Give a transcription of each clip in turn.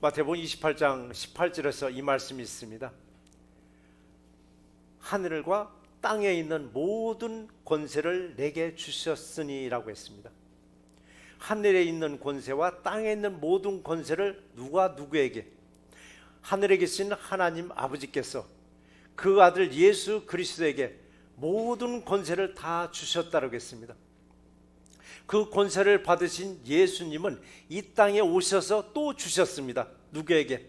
마태복음 28장 18절에서 이 말씀이 있습니다. 하늘과 땅에 있는 모든 권세를 내게 주셨으니라고 했습니다. 하늘에 있는 권세와 땅에 있는 모든 권세를 누가 누구에게? 하늘에 계신 하나님 아버지께서 그 아들 예수 그리스도에게 모든 권세를 다 주셨다고 했습니다. 그 권세를 받으신 예수님은 이 땅에 오셔서 또 주셨습니다. 누구에게?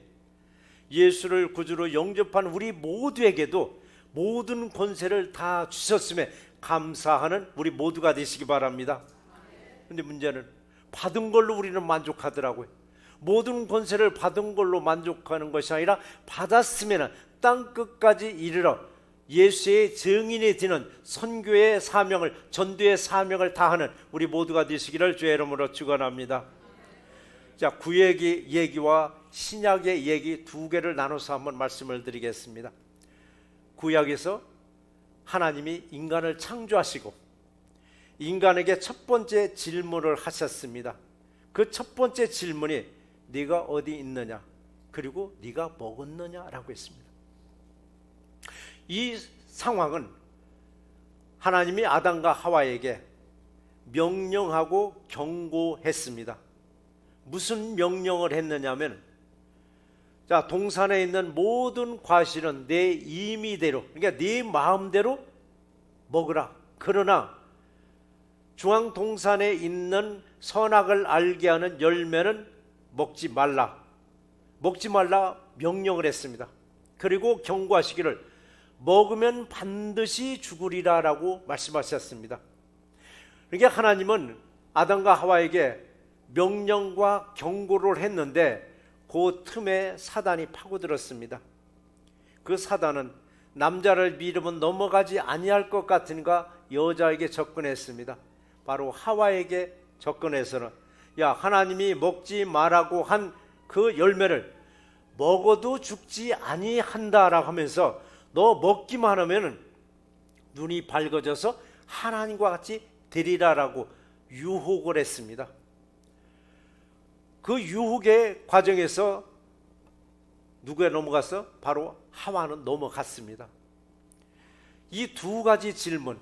예수를 구주로 영접한 우리 모두에게도 모든 권세를 다 주셨음에 감사하는 우리 모두가 되시기 바랍니다. 그런데 문제는 받은 걸로 우리는 만족하더라고요. 모든 권세를 받은 걸로 만족하는 것이 아니라 받았으면 땅끝까지 이르러 예수의 증인이 되는 선교의 사명을, 전도의 사명을 다하는 우리 모두가 되시기를 주의 이름으로 축원합니다. 자, 구약의 얘기와 신약의 얘기 두 개를 나눠서 한번 말씀을 드리겠습니다. 구약에서 하나님이 인간을 창조하시고 인간에게 첫 번째 질문을 하셨습니다. 그 첫 번째 질문이 네가 어디 있느냐, 그리고 네가 먹었느냐라고 했습니다. 이 상황은 하나님이 아담과 하와에게 명령하고 경고했습니다. 무슨 명령을 했느냐면, 자, 동산에 있는 모든 과실은 내 임의대로, 그러니까 네 마음대로 먹으라. 그러나 중앙 동산에 있는 선악을 알게 하는 열매는 먹지 말라. 먹지 말라 명령을 했습니다. 그리고 경고하시기를 먹으면 반드시 죽으리라 라고 말씀하셨습니다. 그러니까 하나님은 아담과 하와에게 명령과 경고를 했는데 그 틈에 사단이 파고들었습니다. 그 사단은 남자를 믿으면 넘어가지 아니할 것 같으니까 여자에게 접근했습니다. 바로 하와에게 접근해서는 야, 하나님이 먹지 말라고 한 그 열매를 먹어도 죽지 아니한다라고 하면서 너 먹기만 하면 눈이 밝아져서 하나님과 같이 되리라라고 유혹을 했습니다. 그 유혹의 과정에서 누구에 넘어갔어? 바로 하와는 넘어갔습니다. 이 두 가지 질문,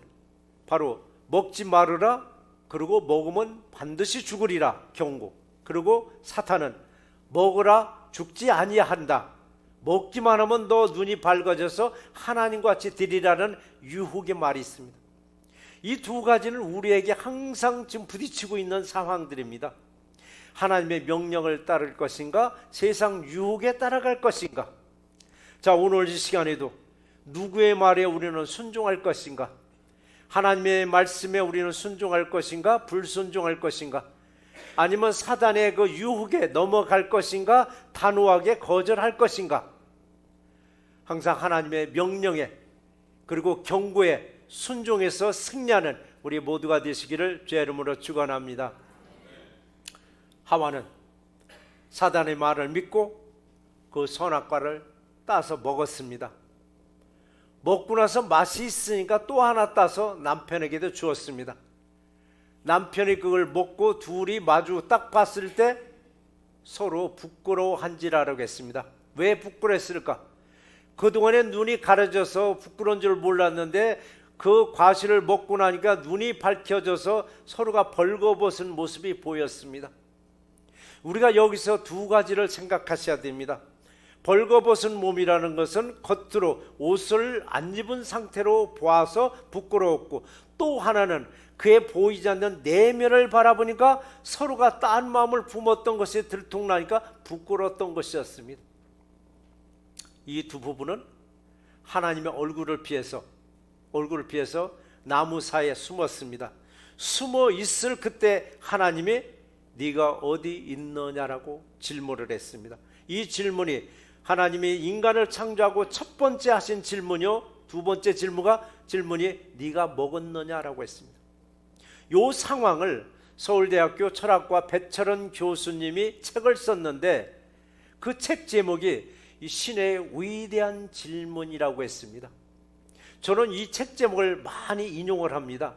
바로 먹지 말으라, 그리고 먹으면 반드시 죽으리라 경고, 그리고 사탄은 먹으라 죽지 아니한다, 먹기만 하면 너 눈이 밝아져서 하나님과 같이 되리라는 유혹의 말이 있습니다. 이 두 가지는 우리에게 항상 지금 부딪히고 있는 상황들입니다. 하나님의 명령을 따를 것인가, 세상 유혹에 따라갈 것인가. 자, 오늘 이 시간에도 누구의 말에 우리는 순종할 것인가, 하나님의 말씀에 우리는 순종할 것인가, 불순종할 것인가, 아니면 사단의 그 유혹에 넘어갈 것인가, 단호하게 거절할 것인가. 항상 하나님의 명령에 그리고 경고에 순종해서 승리하는 우리 모두가 되시기를 주의 이름으로 축원합니다. 하와는 사단의 말을 믿고 그 선악과를 따서 먹었습니다. 먹고 나서 맛이 있으니까 또 하나 따서 남편에게도 주었습니다. 남편이 그걸 먹고 둘이 마주 딱 봤을 때 서로 부끄러워한지라고 했습니다. 왜 부끄러웠을까? 그동안에 눈이 가려져서 부끄러운 줄 몰랐는데 그 과실을 먹고 나니까 눈이 밝혀져서 서로가 벌거벗은 모습이 보였습니다. 우리가 여기서 두 가지를 생각하셔야 됩니다. 벌거벗은 몸이라는 것은 겉으로 옷을 안 입은 상태로 보아서 부끄러웠고, 또 하나는 그의 보이지 않는 내면을 바라보니까 서로가 딴 마음을 품었던 것이 들통나니까 부끄러웠던 것이었습니다. 이 두 부부는 하나님의 얼굴을 피해서 나무 사이에 숨었습니다. 숨어 있을 그때 하나님이 네가 어디 있느냐라고 질문을 했습니다. 이 질문이 하나님이 인간을 창조하고 첫 번째 하신 질문이요, 두 번째 질문이 네가 먹었느냐라고 했습니다. 이 상황을 서울대학교 철학과 배철원 교수님이 책을 썼는데 그 책 제목이 이 신의 위대한 질문이라고 했습니다. 저는 이 책 제목을 많이 인용을 합니다.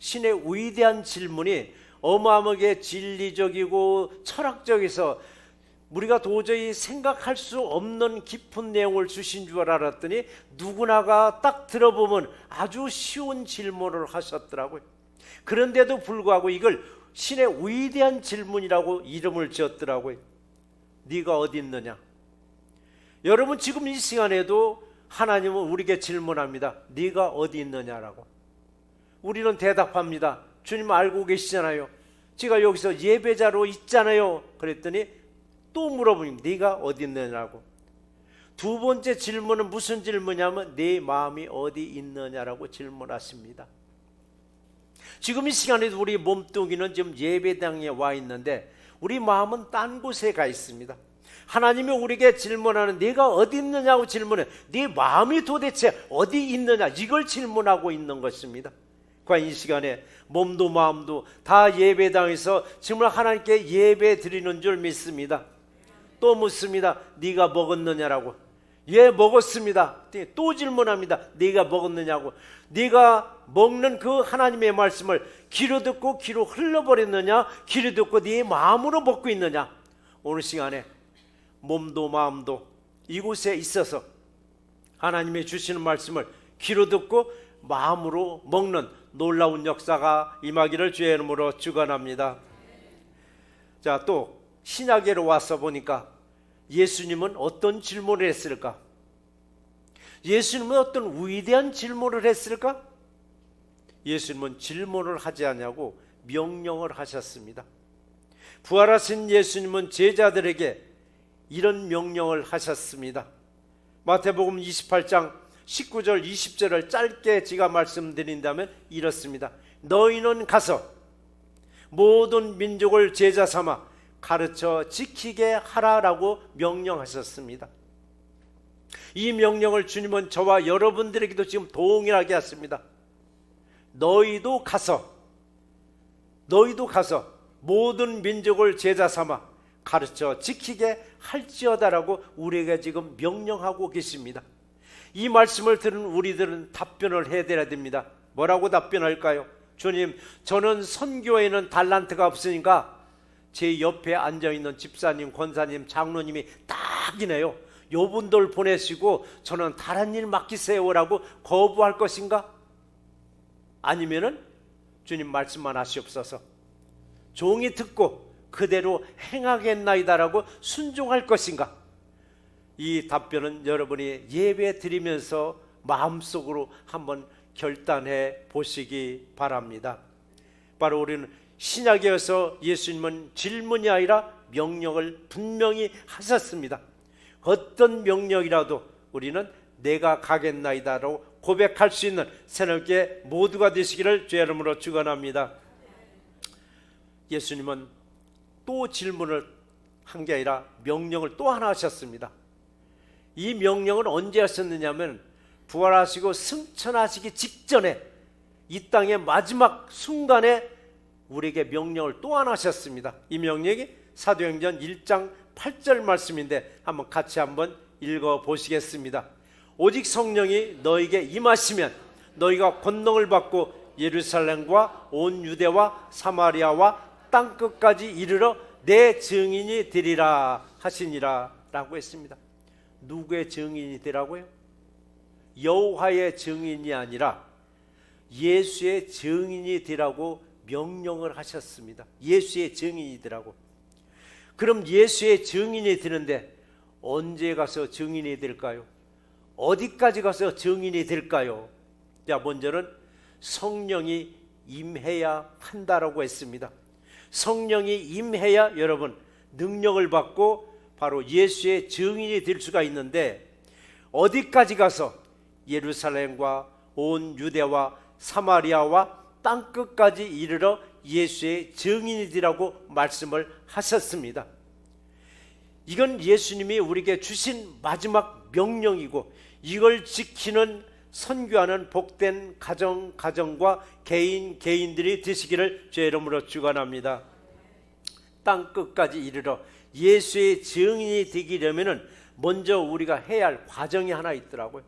신의 위대한 질문이 어마어마하게 진리적이고 철학적에서 우리가 도저히 생각할 수 없는 깊은 내용을 주신 줄 알았더니 누구나가 딱 들어보면 아주 쉬운 질문을 하셨더라고요. 그런데도 불구하고 이걸 신의 위대한 질문이라고 이름을 지었더라고요. 네가 어디 있느냐? 여러분, 지금 이 시간에도 하나님은 우리에게 질문합니다. 네가 어디 있느냐라고. 우리는 대답합니다. 주님 알고 계시잖아요. 제가 여기서 예배자로 있잖아요. 그랬더니 또 물어봅니다. 네가 어디 있느냐고. 두 번째 질문은 무슨 질문이냐면 네 마음이 어디 있느냐라고 질문하십니다. 지금 이 시간에도 우리 몸뚱이는 지금 예배당에 와 있는데 우리 마음은 딴 곳에 가 있습니다. 하나님이 우리에게 질문하는 네가 어디 있느냐고 질문해. 네 마음이 도대체 어디 있느냐, 이걸 질문하고 있는 것입니다. 과연 이 시간에 몸도 마음도 다 예배당에서 정말 하나님께 예배 드리는 줄 믿습니다. 또 묻습니다. 네가 먹었느냐라고. 예, 먹었습니다. 또 질문합니다. 네가 먹었느냐고. 네가 먹는 그 하나님의 말씀을 귀로 듣고 귀로 흘러버렸느냐, 귀로 듣고 네 마음으로 먹고 있느냐. 오늘 시간에 몸도 마음도 이곳에 있어서 하나님의 주시는 말씀을 귀로 듣고 마음으로 먹는 놀라운 역사가 임하기를 주의 이름으로 축원합니다. 자, 또 신약에로 와서 보니까 예수님은 어떤 질문을 했을까? 예수님은 어떤 위대한 질문을 했을까? 예수님은 질문을 하지 않냐고 명령을 하셨습니다. 부활하신 예수님은 제자들에게 이런 명령을 하셨습니다. 마태복음 28장 19절 20절을 짧게 제가 말씀드린다면 이렇습니다. 너희는 가서 모든 민족을 제자 삼아 가르쳐 지키게 하라라고 명령하셨습니다. 이 명령을 주님은 저와 여러분들에게도 지금 동일하게 했습니다. 너희도 가서 모든 민족을 제자 삼아 가르쳐 지키게 할지어다라고 우리에게 지금 명령하고 계십니다. 이 말씀을 들은 우리들은 답변을 해야 됩니다. 뭐라고 답변할까요? 주님, 저는 선교에는 달란트가 없으니까 제 옆에 앉아있는 집사님, 권사님, 장로님이 딱이네요. 요분들 보내시고 저는 다른 일 맡기세요라고 거부할 것인가? 아니면은 주님 말씀만 하시옵소서, 종이 듣고 그대로 행하겠나이다라고 순종할 것인가? 이 답변은 여러분이 예배 드리면서 마음속으로 한번 결단해 보시기 바랍니다. 바로 우리는 신약에서 예수님은 질문이 아니라 명령을 분명히 하셨습니다. 어떤 명령이라도 우리는 내가 가겠나이다라고 고백할 수 있는 새롭게 모두가 되시기를 주의 이름으로 축원합니다. 예수님은 또 질문을 한 게 아니라 명령을 또 하나 하셨습니다. 이 명령을 언제 하셨느냐면 부활하시고 승천하시기 직전에 이 땅의 마지막 순간에 우리에게 명령을 또 하나 하셨습니다. 이 명령이 사도행전 1장 8절 말씀인데 한번 같이 한번 읽어보시겠습니다. 오직 성령이 너에게 임하시면 너희가 권능을 받고 예루살렘과 온 유대와 사마리아와 땅끝까지 이르러 내 증인이 되리라 하시니라 라고 했습니다. 누구의 증인이 되라고요? 여호와의 증인이 아니라 예수의 증인이 되라고 명령을 하셨습니다. 예수의 증인이 되라고. 그럼 예수의 증인이 되는데 언제 가서 증인이 될까요? 어디까지 가서 증인이 될까요? 자, 먼저는 성령이 임해야 한다라고 했습니다. 성령이 임해야 여러분 능력을 받고 바로 예수의 증인이 될 수가 있는데 어디까지 가서 예루살렘과 온 유대와 사마리아와 땅끝까지 이르러 예수의 증인이 되라고 말씀을 하셨습니다. 이건 예수님이 우리에게 주신 마지막 명령이고 이걸 지키는 선교하는 복된 가정과 개인들이 되시기를 주의 이름으로 축원합니다. 땅끝까지 이르러 예수의 증인이 되기려면 먼저 우리가 해야 할 과정이 하나 있더라고요.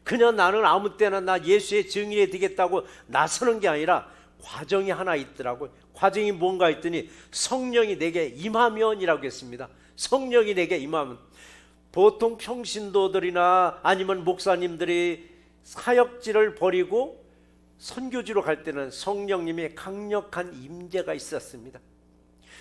그냥 나는 아무 때나 나 예수의 증인이 되겠다고 나서는 게 아니라 과정이 하나 있더라고요. 과정이 뭔가 했더니 성령이 내게 임하면이라고 했습니다. 성령이 내게 임하면. 보통 평신도들이나 아니면 목사님들이 사역지를 버리고 선교지로 갈 때는 성령님의 강력한 임재가 있었습니다.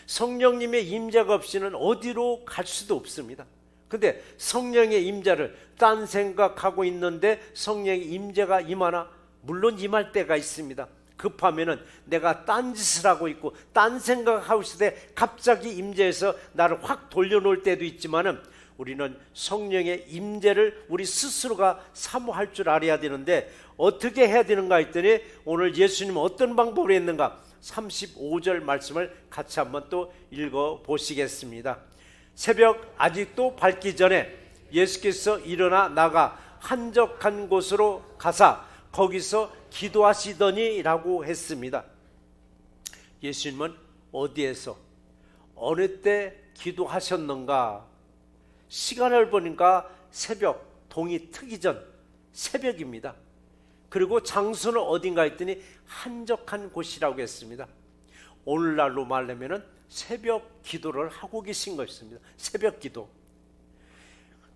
성령님의 임재가 없이는 어디로 갈 수도 없습니다. 근데 성령의 임재를 딴 생각하고 있는데 성령의 임재가 임하나? 물론 임할 때가 있습니다. 급하면은 내가 딴 짓을 하고 있고 딴 생각하고 있을 때 갑자기 임재해서 나를 확 돌려놓을 때도 있지만은 우리는 성령의 임재를 우리 스스로가 사모할 줄 알아야 되는데 어떻게 해야 되는가 했더니 오늘 예수님은 어떤 방법으로 했는가? 35절 말씀을 같이 한번 또 읽어보시겠습니다. 새벽 아직도 밝기 전에 예수께서 일어나 나가 한적한 곳으로 가사 거기서 기도하시더니 라고 했습니다. 예수님은 어디에서 어느 때 기도하셨는가? 시간을 보니까 새벽, 동이 트기 전 새벽입니다. 그리고 장소는 어딘가 했더니 한적한 곳이라고 했습니다. 오늘날로 말하면 새벽 기도를 하고 계신 것입니다. 새벽 기도.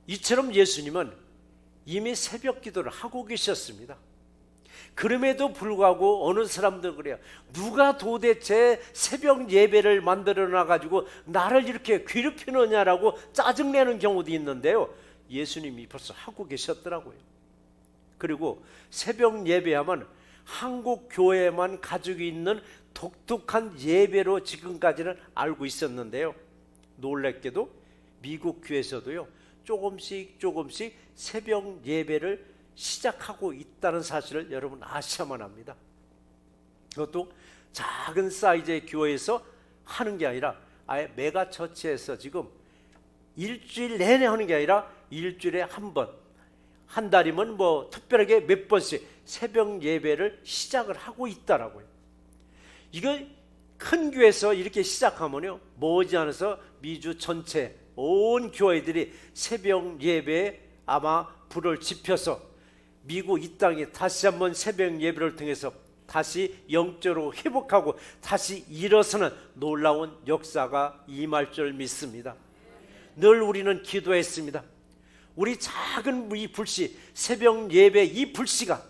이처럼 예수님은 이미 새벽 기도를 하고 계셨습니다. 그럼에도 불구하고 어느 사람들 그래요. 누가 도대체 새벽 예배를 만들어 놔가지고 나를 이렇게 괴롭히느냐라고 짜증내는 경우도 있는데요. 예수님이 벌써 하고 계셨더라고요. 그리고 새벽 예배하면 한국 교회만 가지고 있는 독특한 예배로 지금까지는 알고 있었는데요. 놀랍게도 미국 교회에서도요. 조금씩 새벽 예배를 시작하고 있다는 사실을 여러분 아셔야만 합니다. 그것도 작은 사이즈의 교회에서 하는 게 아니라 아예 메가처치에서 지금 일주일 내내 하는 게 아니라 일주일에 한 번, 한 달이면 뭐 특별하게 몇 번씩 새벽 예배를 시작을 하고 있다라고요. 이거 큰 교회에서 이렇게 시작하면요 머지않아서 미주 전체 온 교회들이 새벽 예배에 아마 불을 지펴서 미국 이 땅에 다시 한번 새벽 예배를 통해서 다시 영적으로 회복하고 다시 일어서는 놀라운 역사가 임할 줄 믿습니다. 늘 우리는 기도했습니다. 우리 작은 이 불씨, 새벽 예배 이 불씨가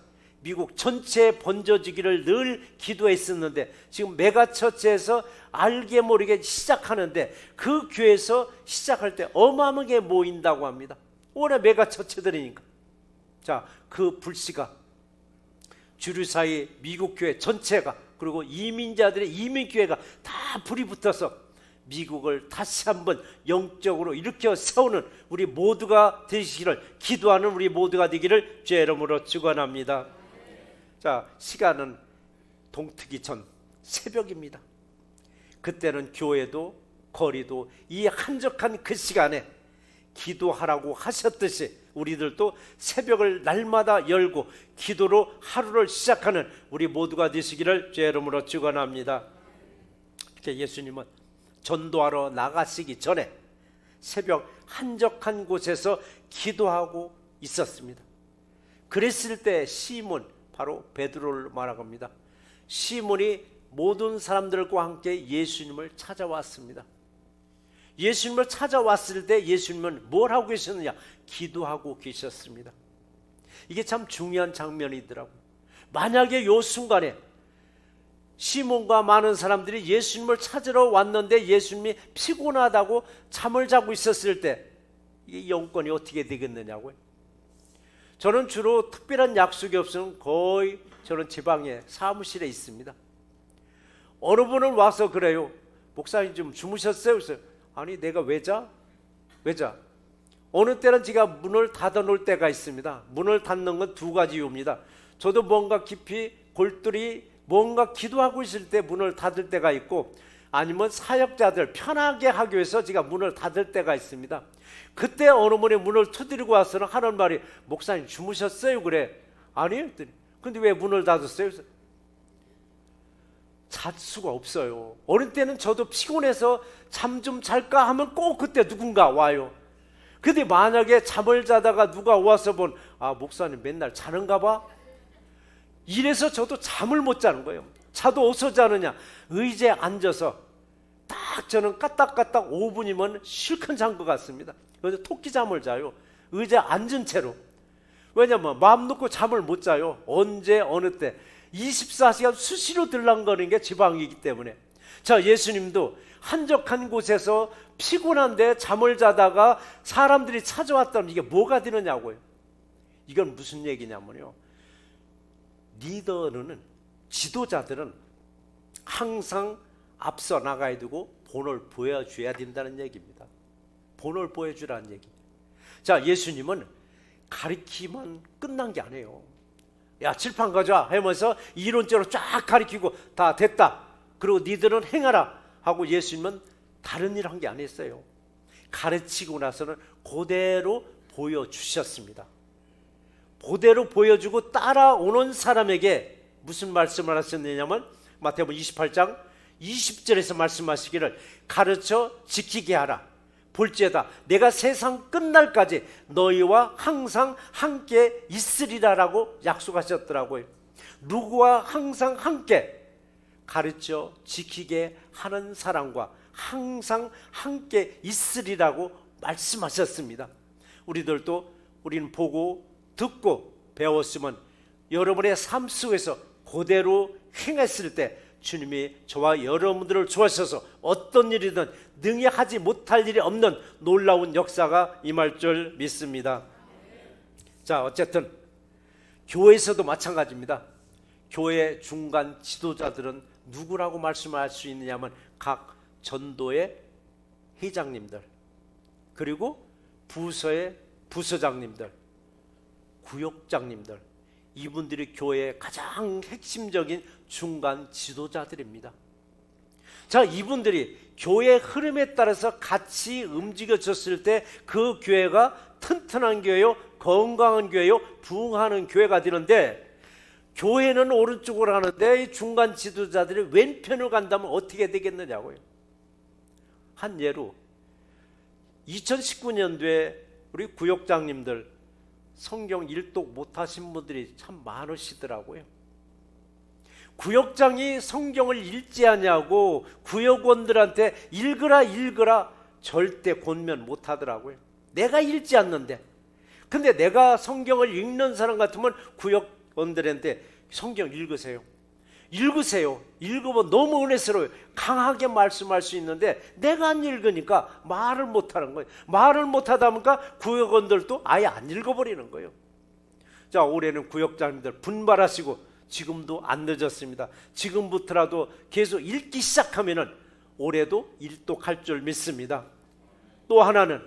미국 전체에 번져지기를 늘 기도했었는데 지금 메가처치에서 알게 모르게 시작하는데 그 교회에서 시작할 때 어마어마하게 모인다고 합니다. 워낙 메가처치들이니까. 자, 그 불씨가 주류 사이 미국 교회 전체가 그리고 이민자들의 이민교회가 다 불이 붙어서 미국을 다시 한번 영적으로 일으켜 세우는 우리 모두가 되시기를 기도하는 우리 모두가 되기를 주의 이름으로 축원합니다. 자, 시간은 동트기 전 새벽입니다. 그때는 교회도 거리도 이 한적한 그 시간에 기도하라고 하셨듯이 우리들도 새벽을 날마다 열고 기도로 하루를 시작하는 우리 모두가 되시기를 주의 이름으로 축원합니다. 예수님은 전도하러 나가시기 전에 새벽 한적한 곳에서 기도하고 있었습니다. 그랬을 때 시몬, 바로 베드로를 말합니다. 시몬이 모든 사람들과 함께 예수님을 찾아왔습니다. 예수님을 찾아왔을 때 예수님은 뭘 하고 계셨느냐? 기도하고 계셨습니다. 이게 참 중요한 장면이더라고요. 만약에 요 순간에 시몬과 많은 사람들이 예수님을 찾으러 왔는데 예수님이 피곤하다고 잠을 자고 있었을 때 이 영권이 어떻게 되겠느냐고요. 저는 주로 특별한 약속이 없으면 거의 저는 지방에 사무실에 있습니다. 어느 분은 와서 그래요. 목사님 좀 주무셨어요? 그래서 아니 내가 왜 자? 어느 때는 제가 문을 닫아 놓을 때가 있습니다. 문을 닫는 건 두 가지 이유입니다. 저도 뭔가 깊이 골똘히 뭔가 기도하고 있을 때 문을 닫을 때가 있고 아니면 사역자들 편하게 하기 위해서 제가 문을 닫을 때가 있습니다. 그때 어느 분이 문을 두드리고 와서는 하는 말이 목사님 주무셨어요? 그래. 아니요. 근데 왜 문을 닫았어요? 잘 수가 없어요. 어느 때는 저도 피곤해서 잠 좀 잘까 하면 꼭 그때 누군가 와요. 근데 만약에 잠을 자다가 누가 와서 목사님 맨날 자는가 봐? 이래서 저도 잠을 못 자는 거예요. 자도 어서 자느냐. 의자에 앉아서 딱 저는 까딱까딱 5분이면 실컷 잔 것 같습니다. 그래서 토끼 잠을 자요. 의자에 앉은 채로. 왜냐면 마음 놓고 잠을 못 자요. 언제 어느 때 24시간 수시로 들락거리는 게 지방이기 때문에. 자, 예수님도 한적한 곳에서 피곤한데 잠을 자다가 사람들이 찾아왔다면 이게 뭐가 되느냐고요. 이건 무슨 얘기냐면요, 리더는, 지도자들은 항상 앞서 나가야 되고 본을 보여줘야 된다는 얘기입니다. 본을 보여주라는 얘기. 자, 예수님은 가리키만 끝난 게 아니에요. 야, 칠판 가자 하면서 이론적으로 쫙 가리키고 다 됐다, 그리고 니들은 행하라 하고 예수님은 다른 일 한 게 아니었어요. 가르치고 나서는 그대로 보여주셨습니다. 그대로 보여주고 따라오는 사람에게 무슨 말씀을 하셨느냐면 마태복음 28장 20절에서 말씀하시기를 가르쳐 지키게 하라. 볼지어다 내가 세상 끝날까지 너희와 항상 함께 있으리라라고 약속하셨더라고요. 누구와 항상 함께? 가르쳐 지키게 하는 사람과 항상 함께 있으리라고 말씀하셨습니다. 우리는 보고 듣고 배웠으면 여러분의 삶 속에서 그대로 행했을 때 주님이 저와 여러분들을 좋아하셔서 어떤 일이든 능히 하지 못할 일이 없는 놀라운 역사가 임할 줄 믿습니다. 자, 어쨌든 교회에서도 마찬가지입니다. 교회 중간 지도자들은 누구라고 말씀할 수 있느냐면 각 전도의 회장님들, 그리고 부서의 부서장님들, 구역장님들, 이분들이 교회의 가장 핵심적인 중간 지도자들입니다. 자, 이분들이 교회의 흐름에 따라서 같이 움직여졌을 때 그 교회가 튼튼한 교회요, 건강한 교회요, 부흥하는 교회가 되는데, 교회는 오른쪽으로 가는데 이 중간 지도자들이 왼편으로 간다면 어떻게 되겠느냐고요. 한 예로 2019년도에 우리 구역장님들 성경 일독 못하신 분들이 참 많으시더라고요. 구역장이 성경을 읽지 않냐고 구역원들한테 읽으라 절대 권면 못하더라고요. 내가 읽지 않는데. 근데 내가 성경을 읽는 사람 같으면 구역원들한테 성경 읽으세요. 읽으면 너무 은혜스러워요. 강하게 말씀할 수 있는데 내가 안 읽으니까 말을 못하는 거예요. 말을 못하다 보니까 구역원들도 아예 안 읽어버리는 거예요. 자, 올해는 구역장님들 분발하시고 지금도 안 늦었습니다. 지금부터라도 계속 읽기 시작하면은 올해도 일독할 줄 믿습니다. 또 하나는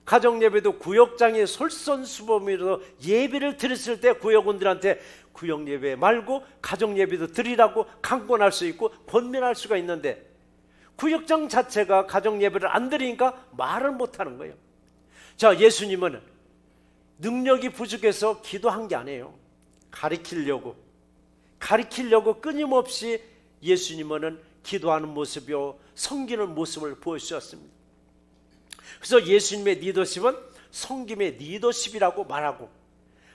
가정예배도 구역장이 솔선수범으로 예배를 드렸을 때 구역원들한테 구역예배 말고 가정예배도 드리라고 강권할 수 있고 권면할 수가 있는데, 구역장 자체가 가정예배를 안 드리니까 말을 못하는 거예요. 자, 예수님은 능력이 부족해서 기도한 게 아니에요. 가리키려고 끊임없이 예수님은 기도하는 모습이요, 섬기는 모습을 보여주셨습니다. 그래서 예수님의 리더십은 섬김의 리더십이라고 말하고,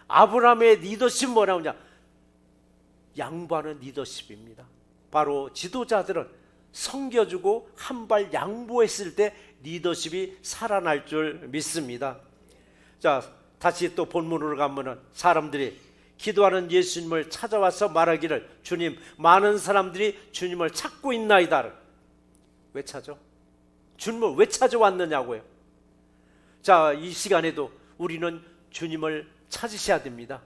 아브라함의 리더십은 뭐라고 하냐? 양보하는 리더십입니다. 바로 지도자들은 섬겨주고 한 발 양보했을 때 리더십이 살아날 줄 믿습니다. 자, 다시 또 본문으로 가면은 사람들이 기도하는 예수님을 찾아와서 말하기를 주님, 많은 사람들이 주님을 찾고 있나이다. 왜 찾아? 주님을 왜 찾아왔느냐고요. 자, 이 시간에도 우리는 주님을 찾으셔야 됩니다.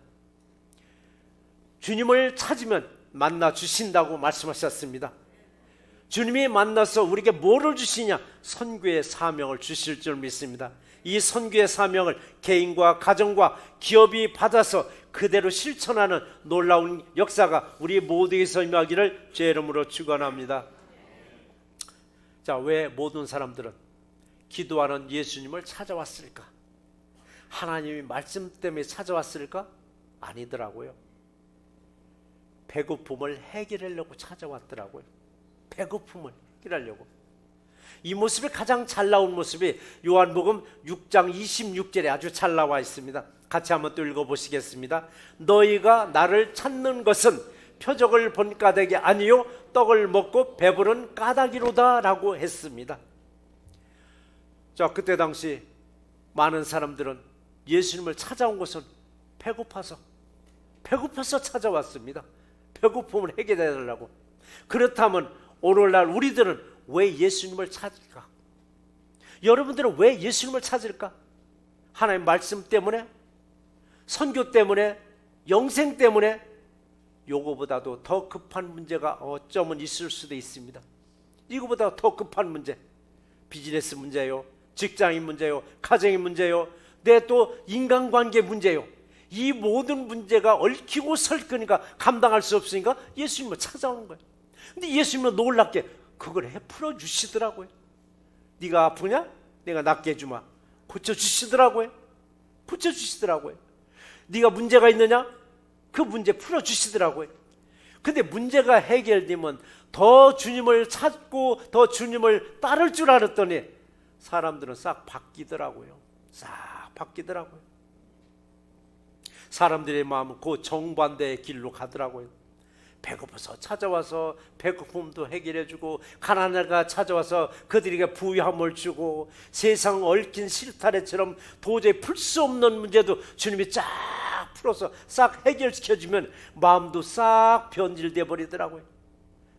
주님을 찾으면 만나 주신다고 말씀하셨습니다. 주님이 만나서 우리에게 뭐를 주시냐? 선교의 사명을 주실 줄 믿습니다. 이 선교의 사명을 개인과 가정과 기업이 받아서 그대로 실천하는 놀라운 역사가 우리 모두에서 임하기를 주의 이름으로 축원합니다. 자, 왜 모든 사람들은 기도하는 예수님을 찾아왔을까? 하나님이 말씀 때문에 찾아왔을까? 아니더라고요. 배고픔을 해결하려고 찾아왔더라고요. 배고픔을 해결하려고. 이 모습이 가장 잘 나온 모습이 요한복음 6장 26절에 아주 잘 나와 있습니다. 같이 한번 또 읽어보시겠습니다. 너희가 나를 찾는 것은 표적을 본 까닭이 아니요 떡을 먹고 배부른 까닭이로다 라고 했습니다. 자, 그때 당시 많은 사람들은 예수님을 찾아온 것은 배고파서 찾아왔습니다. 배고픔을 해결해달라고. 그렇다면 오늘날 우리들은 왜 예수님을 찾을까? 여러분들은 왜 예수님을 찾을까? 하나님 말씀 때문에? 선교 때문에? 영생 때문에? 요거보다도 더 급한 문제가 어쩌면 있을 수도 있습니다. 이거보다 더 급한 문제, 비즈니스 문제요, 직장인 문제요, 가정의 문제요, 내 또 인간관계 문제요. 이 모든 문제가 얽히고 설거니까 감당할 수 없으니까 예수님을 찾아오는 거예요. 근데 예수님은 놀랍게 그걸 풀어주시더라고요. 네가 아프냐? 내가 낫게 해주마. 고쳐주시더라고요. 네가 문제가 있느냐? 그 문제 풀어주시더라고요. 근데 문제가 해결되면 더 주님을 찾고 더 주님을 따를 줄 알았더니 사람들은 싹 바뀌더라고요. 사람들의 마음은 그 정반대의 길로 가더라고요. 배고파서 찾아와서 배고픔도 해결해주고, 가난하가 찾아와서 그들에게 부유함을 주고, 세상 얽힌 실타래처럼 도저히 풀 수 없는 문제도 주님이 쫙 풀어서 싹 해결시켜주면 마음도 싹 변질돼 버리더라고요.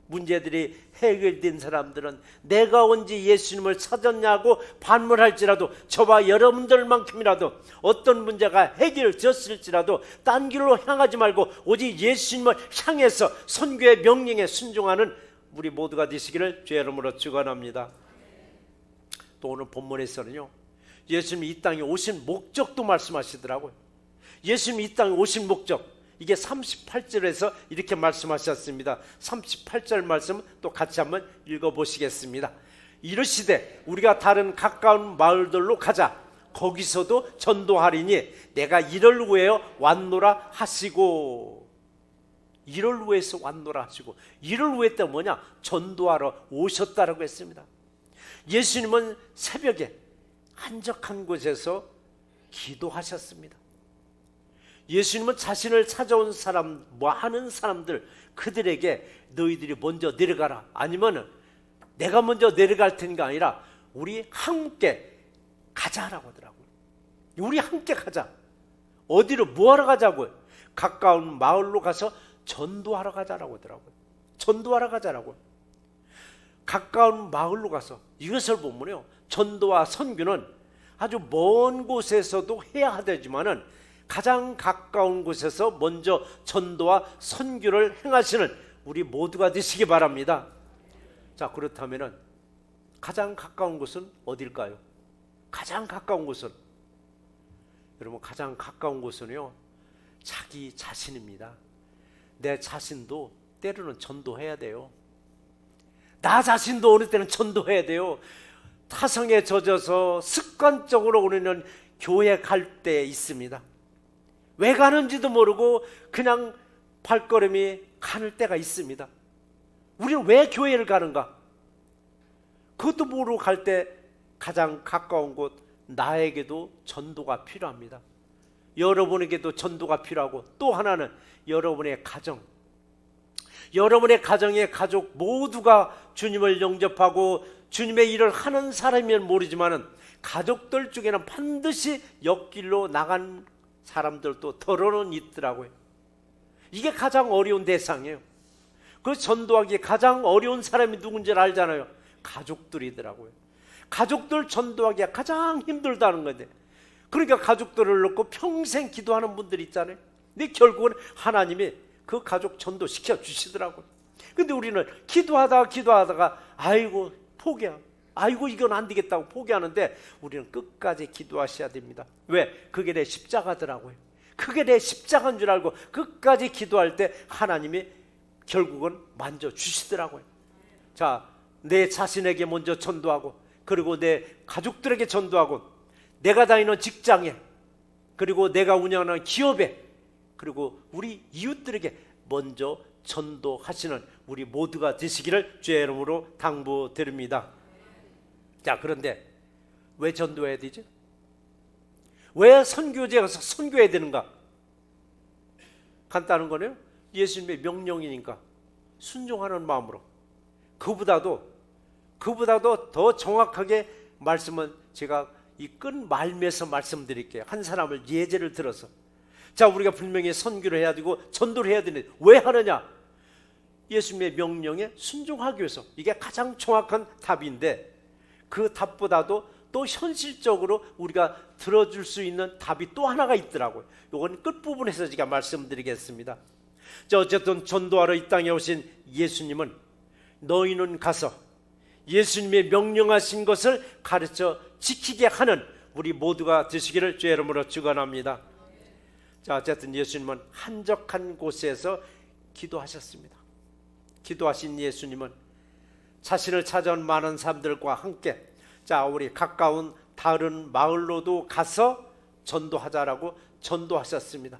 문제들이 해결된 사람들은 내가 언제 예수님을 찾았냐고 반문할지라도, 저와 여러분들만큼이라도 어떤 문제가 해결되었을지라도 딴 길로 향하지 말고 오직 예수님을 향해서 선교의 명령에 순종하는 우리 모두가 되시기를 주의 이름으로 축원합니다. 또 오늘 본문에서는요, 예수님이 이 땅에 오신 목적도 말씀하시더라고요. 예수님이 이 땅에 오신 목적, 이게 38절에서 이렇게 말씀하셨습니다. 38절 말씀 또 같이 한번 읽어보시겠습니다. 이르시되 우리가 다른 가까운 마을들로 가자. 거기서도 전도하리니 내가 이를 위하여 왔노라 하시고. 이를 위해서 왔노라 하시고. 이를 위했다 뭐냐? 전도하러 오셨다라고 했습니다. 예수님은 새벽에 한적한 곳에서 기도하셨습니다. 예수님은 자신을 찾아온 사람, 하는 사람들, 그들에게 너희들이 먼저 내려가라, 아니면 내가 먼저 내려갈 테니까 아니라 우리 함께 가자라고 하더라고요. 우리 함께 가자. 어디로, 뭐하러 가자고요? 가까운 마을로 가서 전도하러 가자라고 하더라고요. 전도하러 가자라고요. 가까운 마을로 가서, 이것을 보면요, 전도와 선교는 아주 먼 곳에서도 해야 하지만은 가장 가까운 곳에서 먼저 전도와 선교를 행하시는 우리 모두가 되시기 바랍니다. 자, 그렇다면 가장 가까운 곳은 어딜까요? 가장 가까운 곳은, 여러분, 가장 가까운 곳은요, 자기 자신입니다. 내 자신도 때로는 전도해야 돼요. 나 자신도 어느 때는 전도해야 돼요. 타성에 젖어서 습관적으로 우리는 교회 갈 때 있습니다. 왜 가는지도 모르고 그냥 발걸음이 가는 때가 있습니다. 우리는 왜 교회를 가는가? 그것도 모르고 갈 때 가장 가까운 곳, 나에게도 전도가 필요합니다. 여러분에게도 전도가 필요하고, 또 하나는 여러분의 가정, 여러분의 가정의 가족 모두가 주님을 영접하고 주님의 일을 하는 사람이면 모르지만은 가족들 중에는 반드시 옆길로 나간 사람들도 더러는 있더라고요. 이게 가장 어려운 대상이에요. 그 전도하기에 가장 어려운 사람이 누군지 알잖아요. 가족들이더라고요. 가족들 전도하기가 가장 힘들다는 건데, 그러니까 가족들을 놓고 평생 기도하는 분들이 있잖아요. 근데 결국은 하나님이 그 가족 전도시켜 주시더라고요. 근데 우리는 기도하다가 아이고 포기야, 아이고 이건 안 되겠다고 포기하는데, 우리는 끝까지 기도하셔야 됩니다. 왜? 그게 내 십자가더라고요. 그게 내 십자가인 줄 알고 끝까지 기도할 때 하나님이 결국은 만져주시더라고요. 자, 내 자신에게 먼저 전도하고, 그리고 내 가족들에게 전도하고, 내가 다니는 직장에, 그리고 내가 운영하는 기업에, 그리고 우리 이웃들에게 먼저 전도하시는 우리 모두가 되시기를 주의 이름으로 당부드립니다. 자, 그런데 왜 전도해야 되죠? 왜 선교지에 가서 선교해야 되는가? 간단한 거네요. 예수님의 명령이니까 순종하는 마음으로. 그보다도 더 정확하게 말씀은 제가 이 끈 말미에서 말씀드릴게요. 한 사람을 예제를 들어서. 자, 우리가 분명히 선교를 해야 되고 전도를 해야 되는데 왜 하느냐? 예수님의 명령에 순종하기 위해서. 이게 가장 정확한 답인데, 그 답보다도 또 현실적으로 우리가 들어줄 수 있는 답이 또 하나가 있더라고요. 이건 끝부분에서 제가 말씀드리겠습니다. 자, 어쨌든 전도하러 이 땅에 오신 예수님은 너희는 가서 예수님의 명령하신 것을 가르쳐 지키게 하는 우리 모두가 되시기를 주의 이름으로 축원합니다. 자, 어쨌든 예수님은 한적한 곳에서 기도하셨습니다. 기도하신 예수님은 자신을 찾아온 많은 사람들과 함께, 자, 우리 가까운 다른 마을로도 가서 전도하자라고 전도하셨습니다.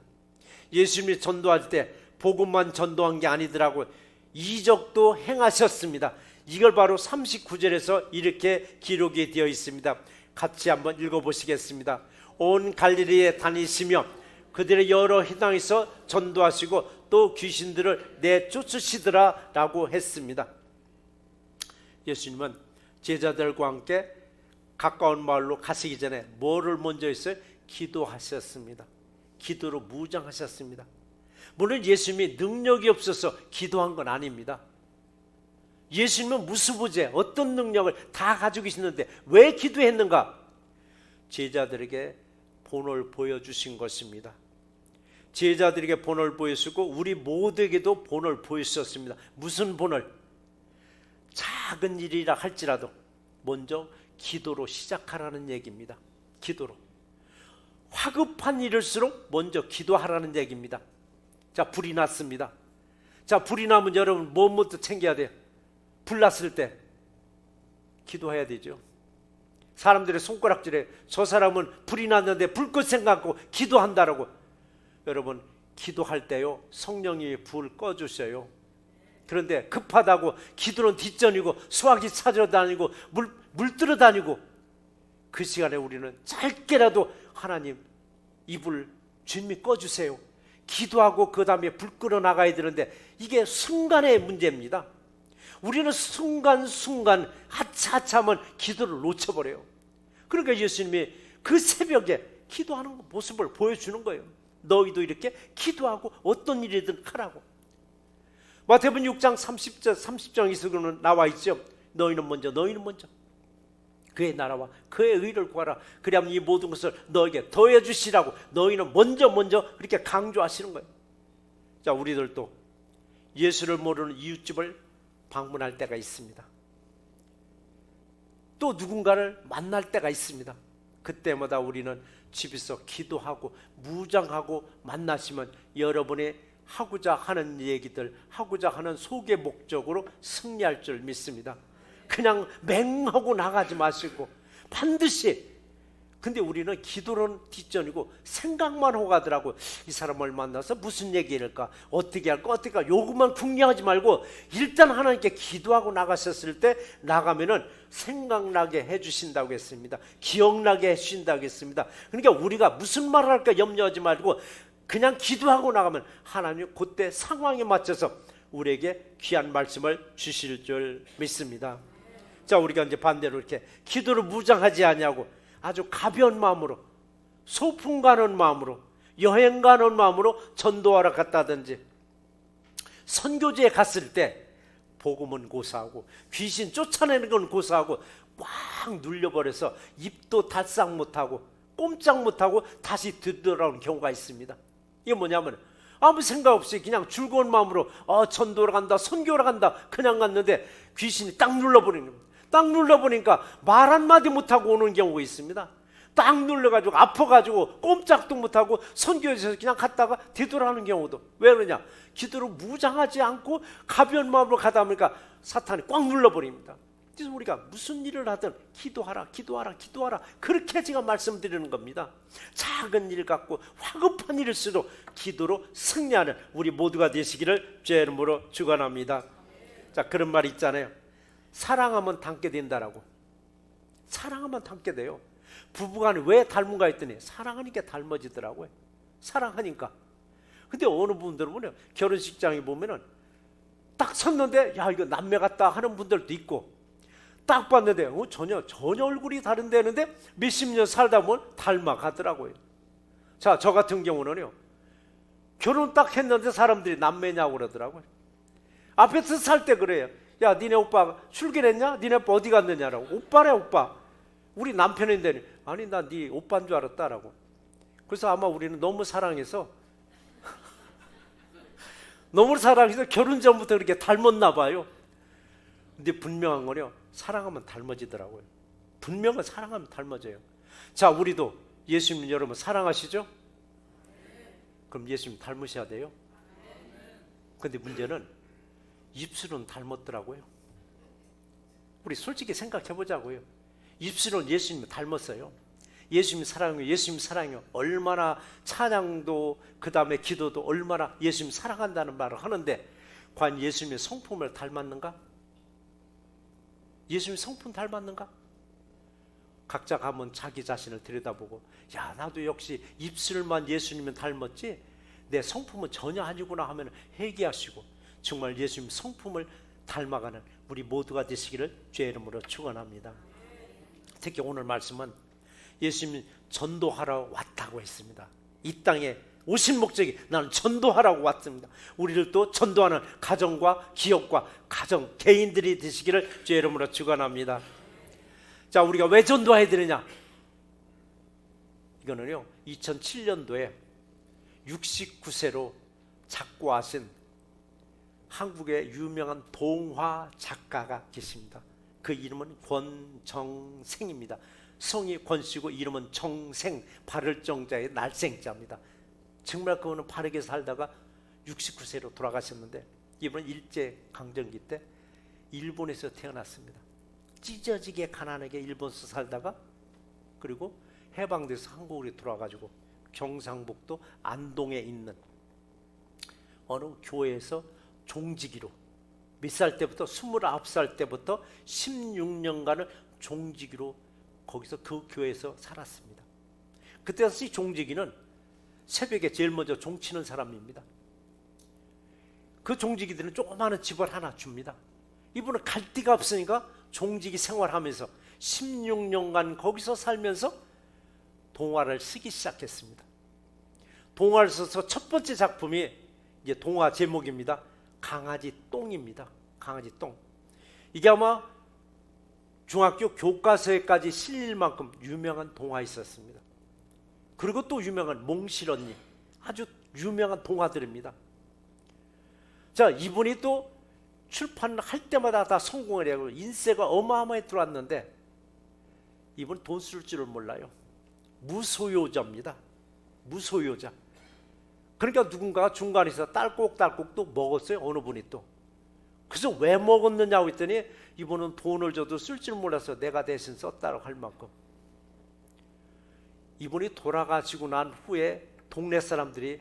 예수님이 전도할 때 복음만 전도한 게 아니더라고요. 이적도 행하셨습니다. 이걸 바로 39절에서 이렇게 기록이 되어 있습니다. 같이 한번 읽어보시겠습니다. 온 갈릴리에 다니시며 그들의 여러 회당에서 전도하시고 또 귀신들을 내쫓으시더라 라고 했습니다. 예수님은 제자들과 함께 가까운 마을로 가시기 전에 뭐를 먼저 했어요? 기도하셨습니다. 기도로 무장하셨습니다. 물론 예수님이 능력이 없어서 기도한 건 아닙니다. 예수님은 무수부재 어떤 능력을 다 가지고 계시는데 왜 기도했는가? 제자들에게 본을 보여주신 것입니다. 제자들에게 본을 보여주고 우리 모두에게도 본을 보여주셨습니다. 무슨 본을? 작은 일이라 할지라도 먼저 기도로 시작하라는 얘기입니다. 기도로. 화급한 일일수록 먼저 기도하라는 얘기입니다. 자, 불이 났습니다. 자, 불이 나면 여러분 뭐부터 챙겨야 돼요? 불 났을 때 기도해야 되죠. 사람들의 손가락질에 저 사람은 불이 났는데 불꽃 생각하고 기도한다라고. 여러분, 기도할 때요 성령이 불 꺼주셔요. 그런데 급하다고 기도는 뒷전이고 수화기 찾으러 다니고 물 뜨러 다니고, 그 시간에 우리는 짧게라도 하나님 이 불 주님이 꺼주세요. 기도하고 그 다음에 불 끌어 나가야 되는데 이게 순간의 문제입니다. 우리는 순간순간 하차하면 기도를 놓쳐버려요. 그러니까 예수님이 그 새벽에 기도하는 모습을 보여주는 거예요. 너희도 이렇게 기도하고 어떤 일이든 하라고. 마태복음 6장 30장에서는 나와 있죠. 너희는 먼저 그의 나라와 그의 의를 구하라. 그리하면 이 모든 것을 너에게 더해 주시라고 너희는 먼저 그렇게 강조하시는 거예요. 자, 우리들도 예수를 모르는 이웃집을 방문할 때가 있습니다. 또 누군가를 만날 때가 있습니다. 그때마다 우리는 집에서 기도하고 무장하고 만나시면 여러분의 하고자 하는 얘기들, 하고자 하는 속의 목적으로 승리할 줄 믿습니다. 그냥 맹하고 나가지 마시고 반드시. 근데 우리는 기도는 뒷전이고 생각만 하고 가더라고. 이 사람을 만나서 무슨 얘기할까, 어떻게 할까, 요것만 궁리하지 말고 일단 하나님께 기도하고 나가셨을 때 나가면은 생각나게 해주신다고 했습니다. 기억나게 해주신다고 했습니다. 그러니까 우리가 무슨 말을 할까 염려하지 말고 그냥 기도하고 나가면 하나님 그때 상황에 맞춰서 우리에게 귀한 말씀을 주실 줄 믿습니다. 자, 우리가 이제 반대로 이렇게 기도를 무장하지 않냐고 아주 가벼운 마음으로, 소풍 가는 마음으로, 여행 가는 마음으로 전도하러 갔다든지, 선교지에 갔을 때 복음은 고사하고 귀신 쫓아내는 건 고사하고 꽉 눌려버려서 입도 달싹 못하고 꼼짝 못하고 다시 되돌아오는 경우가 있습니다. 이게 뭐냐면 아무 생각 없이 그냥 즐거운 마음으로 전도를 간다, 선교를 간다 그냥 갔는데 귀신이 딱 눌러버리는 겁니다. 딱 눌러보니까 말 한마디 못하고 오는 경우가 있습니다. 딱 눌러가지고 아파가지고 꼼짝도 못하고 선교에서 그냥 갔다가 되돌아오는 경우도. 왜 그러냐? 기도로 무장하지 않고 가벼운 마음으로 가다 보니까 사탄이 꽉 눌러버립니다. 그래서 우리가 무슨 일을 하든 기도하라 그렇게 제가 말씀드리는 겁니다. 작은 일 갖고 화급한 일일수록 기도로 승리하는 우리 모두가 되시기를 주의 이름으로 축원합니다. 자, 그런 말 있잖아요. 사랑하면 닮게 된다라고. 사랑하면 닮게 돼요. 부부간에 왜 닮은가 했더니 사랑하니까 닮아지더라고요. 사랑하니까. 근데 어느 분들은 보면 결혼식장에 보면은 딱 섰는데 야 이거 남매 같다 하는 분들도 있고, 딱 봤는데 전혀 얼굴이 다른데 했는데 몇십 년 살다 보면 닮아가더라고요. 자, 저 같은 경우는요, 결혼 딱 했는데 사람들이 남매냐고 그러더라고요. 앞에서 살 때 그래요. 야 니네 오빠 출근했냐? 니네 오빠 어디 갔느냐라고. 오빠래 오빠. 우리 남편인데 아니 나 네 오빠인 줄 알았다라고. 그래서 아마 우리는 너무 사랑해서 너무 사랑해서 결혼 전부터 그렇게 닮았나 봐요. 근데 분명한 거요, 사랑하면 닮아지더라고요. 분명한 사랑하면 닮아져요. 자, 우리도 예수님 여러분 사랑하시죠? 그럼 예수님 닮으셔야 돼요. 근데 문제는 입술은 닮았더라고요. 우리 솔직히 생각해 보자고요. 입술은 예수님 닮았어요. 예수님 사랑해요. 예수님 사랑해요. 얼마나 찬양도 그 다음에 기도도 얼마나 예수님 사랑한다는 말을 하는데 과연 예수님의 성품을 닮았는가? 예수님 성품 닮았는가? 각자 가면 자기 자신을 들여다보고 야 나도 역시 입술만 예수님은 닮았지 내 성품은 전혀 아니구나 하면 회개하시고 정말 예수님 성품을 닮아가는 우리 모두가 되시기를 주의 이름으로 축원합니다. 특히 오늘 말씀은 예수님이 전도하러 왔다고 했습니다. 이 땅에 오신 목적이 나는 전도하라고 왔습니다. 우리를 또 전도하는 가정과 기업과 가정, 개인들이 되시기를 주의 이름으로 축원합니다. 자, 우리가 왜 전도해야 되느냐? 이거는요 2007년도에 69세로 작고하신 한국의 유명한 동화 작가가 계십니다. 그 이름은 권정생입니다. 성이 권씨고 이름은 정생, 바를 정자의 날생자입니다. 정말 그분은 바르게 살다가 69세로 돌아가셨는데 이분은 일제강점기 때 일본에서 태어났습니다. 찢어지게 가난하게 일본에서 살다가 그리고 해방돼서 한국으로 돌아가지고 경상북도 안동에 있는 어느 교회에서 종지기로 몇 살 때부터 29살 때부터 16년간을 종지기로 거기서 그 교회에서 살았습니다. 그때 당시 종지기는 새벽에 제일 먼저 종치는 사람입니다. 그 종지기들은 조그마한 집을 하나 줍니다. 이분은 갈 데가 없으니까 종지기 생활하면서 16년간 거기서 살면서 동화를 쓰기 시작했습니다. 동화를 써서 첫 번째 작품이 이제 동화 제목입니다. 강아지 똥입니다. 강아지 똥. 이게 아마 중학교 교과서에까지 실릴 만큼 유명한 동화 있었습니다. 그리고 또 유명한 몽실언니, 아주 유명한 동화들입니다. 자, 이분이 또 출판할 때마다 다 성공을 하고 인세가 어마어마하게 들어왔는데 이분 돈 쓸 줄을 몰라요. 무소유자입니다. 무소유자. 그러니까 누군가가 중간에서 딸꾹딸꾹 또 먹었어요. 어느 분이 또. 그래서 왜 먹었느냐고 했더니 이분은 돈을 줘도 쓸 줄 몰라서 내가 대신 썼다고 할 만큼. 이분이 돌아가시고 난 후에 동네 사람들이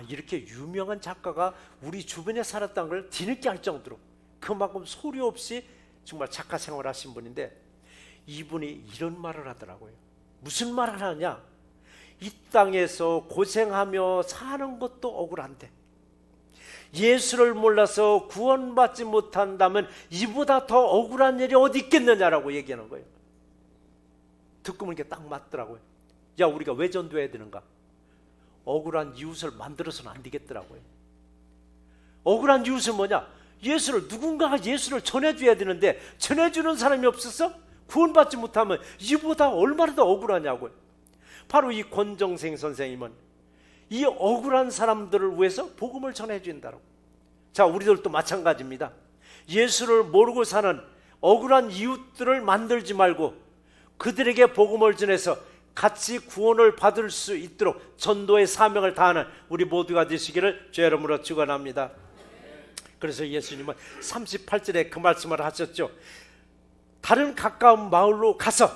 이렇게 유명한 작가가 우리 주변에 살았다는 걸 뒤늦게 할 정도로 그만큼 소리 없이 정말 작가 생활을 하신 분인데 이분이 이런 말을 하더라고요. 무슨 말을 하냐? 이 땅에서 고생하며 사는 것도 억울한데 예수를 몰라서 구원받지 못한다면 이보다 더 억울한 일이 어디 있겠느냐라고 얘기하는 거예요. 듣고 보니까 딱 맞더라고요. 야, 우리가 왜 전도해야 되는가? 억울한 이웃을 만들어서는 안 되겠더라고요. 억울한 이웃은 뭐냐? 누군가가 예수를 전해줘야 되는데 전해주는 사람이 없어서 구원받지 못하면 이보다 얼마나 더 억울하냐고요. 바로 이 권정생 선생님은 이 억울한 사람들을 위해서 복음을 전해준다고. 자, 우리들도 마찬가지입니다. 예수를 모르고 사는 억울한 이웃들을 만들지 말고 그들에게 복음을 전해서 같이 구원을 받을 수 있도록 전도의 사명을 다하는 우리 모두가 되시기를 주의 이름으로 축원합니다. 그래서 예수님은 38절에 그 말씀을 하셨죠. 다른 가까운 마을로 가서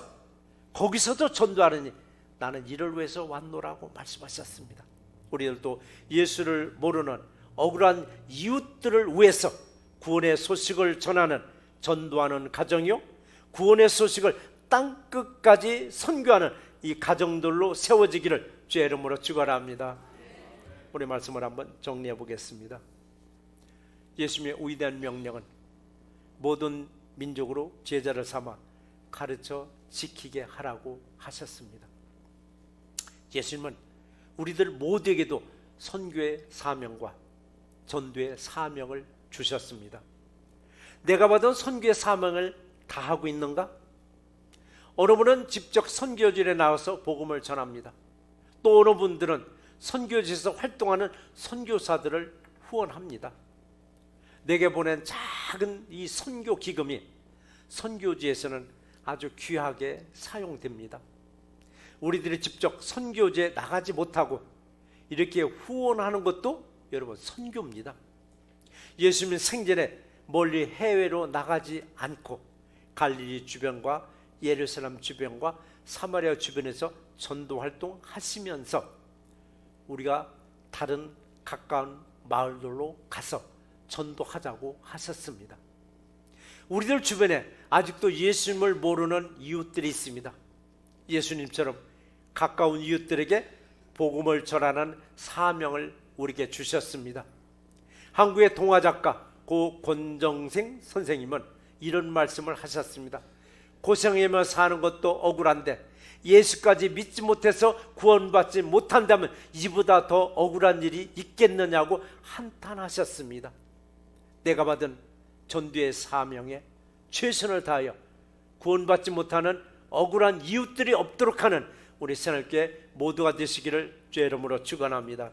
거기서도 전도하느니 나는 이를 위해서 왔노라고 말씀하셨습니다. 우리들도 예수를 모르는 억울한 이웃들을 위해서 구원의 소식을 전하는 전도하는 가정이요, 구원의 소식을 땅 끝까지 선교하는 이 가정들로 세워지기를 주의 이름으로 축원합니다. 우리 말씀을 한번 정리해 보겠습니다. 예수님의 위대한 명령은 모든 민족으로 제자를 삼아 가르쳐 지키게 하라고 하셨습니다. 예수님은 우리들 모두에게도 선교의 사명과 전도의 사명을 주셨습니다. 내가 받은 선교의 사명을 다하고 있는가? 어느 분은 직접 선교지에 나와서 복음을 전합니다. 또 어느 분들은 선교지에서 활동하는 선교사들을 후원합니다. 내게 보낸 작은 이 선교 기금이 선교지에서는 아주 귀하게 사용됩니다. 우리들이 직접 선교지에 나가지 못하고 이렇게 후원하는 것도 여러분 선교입니다. 예수님은 생전에 멀리 해외로 나가지 않고 갈릴리 주변과 예루살렘 주변과 사마리아 주변에서 전도 활동하시면서 우리가 다른 가까운 마을들로 가서 전도하자고 하셨습니다. 우리들 주변에 아직도 예수님을 모르는 이웃들이 있습니다. 예수님처럼 가까운 이웃들에게 복음을 전하는 사명을 우리에게 주셨습니다. 한국의 동화작가 고 권정생 선생님은 이런 말씀을 하셨습니다. 고생하며 사는 것도 억울한데 예수까지 믿지 못해서 구원받지 못한다면 이보다 더 억울한 일이 있겠느냐고 한탄하셨습니다. 내가 받은 전도의 사명에 최선을 다하여 구원받지 못하는 억울한 이웃들이 없도록 하는 우리 새날교회 모두가 되시기를 주의 이름으로 축원합니다.